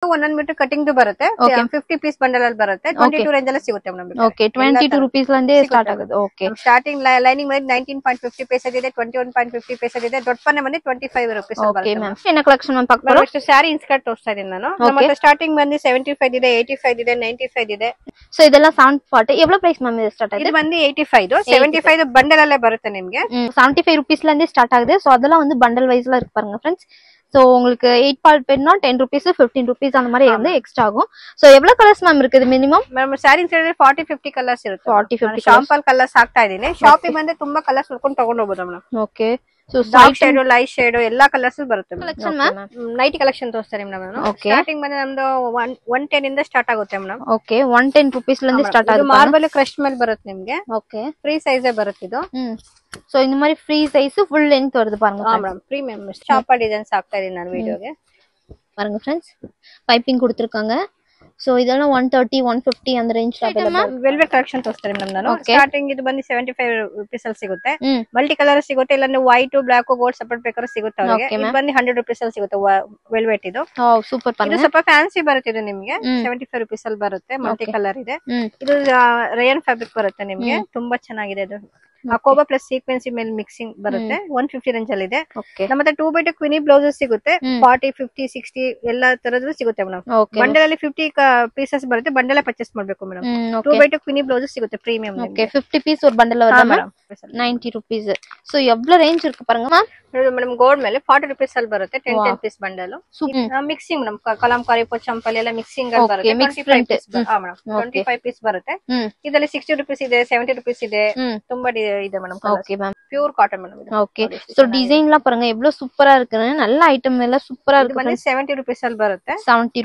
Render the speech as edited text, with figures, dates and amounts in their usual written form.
ಒಂದೊಂದ್ metre cutting ಬರುತ್ತೆ 50 piece bundle ಅಲ್ಲಿ ಬರುತ್ತೆ 22 ರೇಂಜ್ ಅಲ್ಲಿ ಸಿಗುತ್ತೆ ನಮಗೆ ಓಕೆ 22 ರೂಪೀಸ್ ಲಂದೇ ಸ್ಟಾರ್ಟ್ ಆಗುತ್ತೆ ಓಕೆ ಸ್ಟಾರ್ಟಿಂಗ್ ಲೈನಿಂಗ್ ಬಂದು 19.50 ಪೈಸೆ ಇದೆ 21.50 ಪೈಸೆ ಇದೆ ದೊಡ್ಡ ಪನ್ನೆ ಬಂದು 25 ರೂಪೀಸ್ ಓಕೆ ಮ್ಯಾಮ್ ಏನ ಕಲೆಕ್ಷನ್ ಮ್ಯಾಮ್ ಪಕ್ಕ ಬರುತ್ತೆ ಸ್ಯಾರಿ ಇನ್ಸ್ಕರ್ಟ್ ತೋರಿಸ್ತಾ ಇದೀನಿ ನಾನು ನಮ್ಮ ಸ್ಟಾರ್ಟಿಂಗ್ ಬಂದು 75 ಇದೆ 85 ಇದೆ 95 ಇದೆ ಸೊ ಇದೆಲ್ಲ 740 ಎவ்வளவு ಪ್ರೈಸ್ ಮ್ಯಾಮ್ ಇದು ಸ್ಟಾರ್ಟ್ ಆಗಿದೆ ಇದು ಬಂದು 85 75 ಬಂಡಲ್ ಅಲ್ಲೇ ಬರುತ್ತೆ ನಿಮಗೆ 75 ರೂಪೀಸ್ லந்தே ஸ்டார்ட் ஆகுது சோ அதெல்லாம் வந்து பண்டல் வைஸ்ல இருக்கு பாருங்க फ्रेंड्स சோ உங்களுக்கு 8 பால் பென்னா 10 rupees 15 rupees அந்த மாதிரி வந்து எக்ஸ்ட்ரா ஆகும் சோ எவ்வளவு கலர்ஸ் மேம் இருக்குது மினிமம் மேம் ಸಾರಿ ಇನ್ಸ್ಕರ್ಟ್ 40 50 ಕಲರ್ಸ್ ಇರುತ್ತೆ 40 50 ಶಾಂಪಲ್ ಕಲರ್ಸ್ ಹಾಕ್ತಾ ಇದೀನಿ ಶಾಪಿಗೆ ಬಂದು ತುಂಬಾ ಕಲರ್ಸ್ ಹುಡ್ಕೊಂಡು ತಗೊಂಡು ಹೋಗಬಹುದು madam okay so dark shade light shade ಎಲ್ಲಾ ಕಲರ್ಸ್ ಬರುತ್ತೆ ಕಲೆಕ್ಷನ್ ಮ್ಯಾಮ್ ನೈಟ್ ಕಲೆಕ್ಷನ್ ತೋರಿಸ್ತಾರೆ ಮೇಡಂ ನಾನು ಸ್ಟಾರ್ಟಿಂಗ್ ಬಂದು ನಮ್ದು 110 ಇಂದ ಸ್ಟಾರ್ಟ್ ಆಗುತ್ತೆ ಮೇಡಂ ಓಕೆ 110 ರೂಪೀಸ್ ಲಂದೇ ಸ್ಟಾರ್ಟ್ ಆಗುತ್ತೆ ಮಾರ್ಬಲ್ ಕ್ರಶ್ ಮೇಲೆ ಬರುತ್ತೆ ನಿಮಗೆ ಓಕೆ ಫ್ರೀ ಸೈಜ್ ಬರುತ್ತೆ ಇದು சோ இந்த மாதிரி ஃப்ரீ சைஸ் ஃபுல் லெந்த் வருது பாருங்க மேடம் பிரீமியம் ஷாப்பா டிசைன்ஸ் ஆக்டா ಇದೆ ನಾನು ವಿಡಿಯೋಗೆ பாருங்க फ्रेंड्स ಪೈಪಿಂಗ್ கொடுத்திருக்காங்க ಸೋ ಇದೆಲ್ಲ 130 150 அந்த ರೇಂಜ್ ಅವೈಲೇಬಲ್ ವೆಲ್ವೆಟ್ ಕಲೆಕ್ಷನ್ ತೋರಿಸ್ತಾರೆ ಮೇಡಂ ನಾನು ಸ್ಟಾರ್ಟಿಂಗ್ ಇದು ಬಂದು 75 ರೂಪೀಸ್ ಅಲ್ಲಿ ಸಿಗುತ್ತೆ ಮಲ್ಟಿ ಕಲರ್ ಸಿಗುತ್ತೆ ಇಲ್ಲ ಅಂದ್ರೆ ವೈಟ್ ಬ್ಲಾಕ್ ಗೋಲ್ಡ್ ಸಪರೇಟ್ ಬೇಕಾದ್ರೆ ಸಿಗುತ್ತೆ ಅವರಿಗೆ ಇದು ಬಂದು 100 ರೂಪೀಸ್ ಅಲ್ಲಿ ಸಿಗುತ್ತೆ ವೆಲ್ವೆಟ್ ಇದು ಸೂಪರ್ ಇದು ಸ್ವಲ್ಪ ಫ್ಯಾನ್ಸಿ ಬರುತ್ತೆ ಇದು ನಿಮಗೆ 75 ರೂಪೀಸ್ ಅಲ್ಲಿ ಬರುತ್ತೆ ಮಲ್ಟಿ ಕಲರ್ ಇದೆ ಇದು ರೇಯನ್ ಫ್ಯಾಬ್ರಿಕ್ ಬರುತ್ತೆ ನಿಮಗೆ ತುಂಬಾ ಚೆನ್ನಾಗಿದೆ ಇದು ಅಕೋಬಾ ಪ್ಲಸ್ ಸೀಕ್ವೆನ್ಸಿ ಮೇಲೆ ಮಿಕ್ಸಿಂಗ್ ಬರುತ್ತೆ 150 ರೇಂಜ್ ಅಲ್ಲಿ ಇದೆ ನಮ್ಮತ್ತೆ 2x2 ಕ್ವಿನಿ ಬ್ಲೌಸಸ್ ಸಿಗುತ್ತೆ 40 50 60 ಎಲ್ಲಾ ತರದ್ದು ಸಿಗುತ್ತೆ ಮೇಡಂ ಬಂಡಲ್ ಅಲ್ಲಿ 50 ಪೀಸಸ್ ಬರುತ್ತೆ ಬಂಡಲ್ ಪರ್ಚೇಸ್ ಮಾಡಬೇಕು ಮೇಡಂ 2x2 ಕ್ವಿನಿ ಬ್ಲೌಸಸ್ ಸಿಗುತ್ತೆ ಪ್ರೀಮಿಯಂ ಓಕೆ 50 ಪೀಸ್ ஒரு ಬಂಡಲ್ வருது மேடம் 90 ರೂಪೀಸ್ ಸೋ எவ்வளவு ரேஞ்ச் இருக்கு பாருங்க மேம் ಮೇಡಂ ಗೋಲ್ಡ್ ಮೇಲೆ 40 ರೂಪೀಸ್ ಅಲ್ಲಿ ಬರುತ್ತೆ 10 piece bundle mixing madam kalamkari ಪೋಚಂಪಲ್ ಎಲ್ಲ ಮಿಕ್ಸಿಂಗ್ ಅಲ್ಲಿ ಬರುತ್ತೆ 25 ಪೀಸ್ ಬರುತ್ತೆ ಇದರಲ್ಲಿ 60 ರೂಪೀಸ್ ಇದೆ 70 ರೂಪೀಸ್ ಇದೆ ತುಂಬಾ ಇದೆ madam okay ma'am pure cotton madam ಇದು ஓகே சோ டிசைன்லாம் பாருங்க எவ்வளவு சூப்பரா இருக்குன்னு நல்ல ஐட்டம் எல்லாம் சூப்பரா இருக்கு 70 ರೂಪೀಸ್ ಅಲ್ಲಿ ಬರುತ್ತೆ 70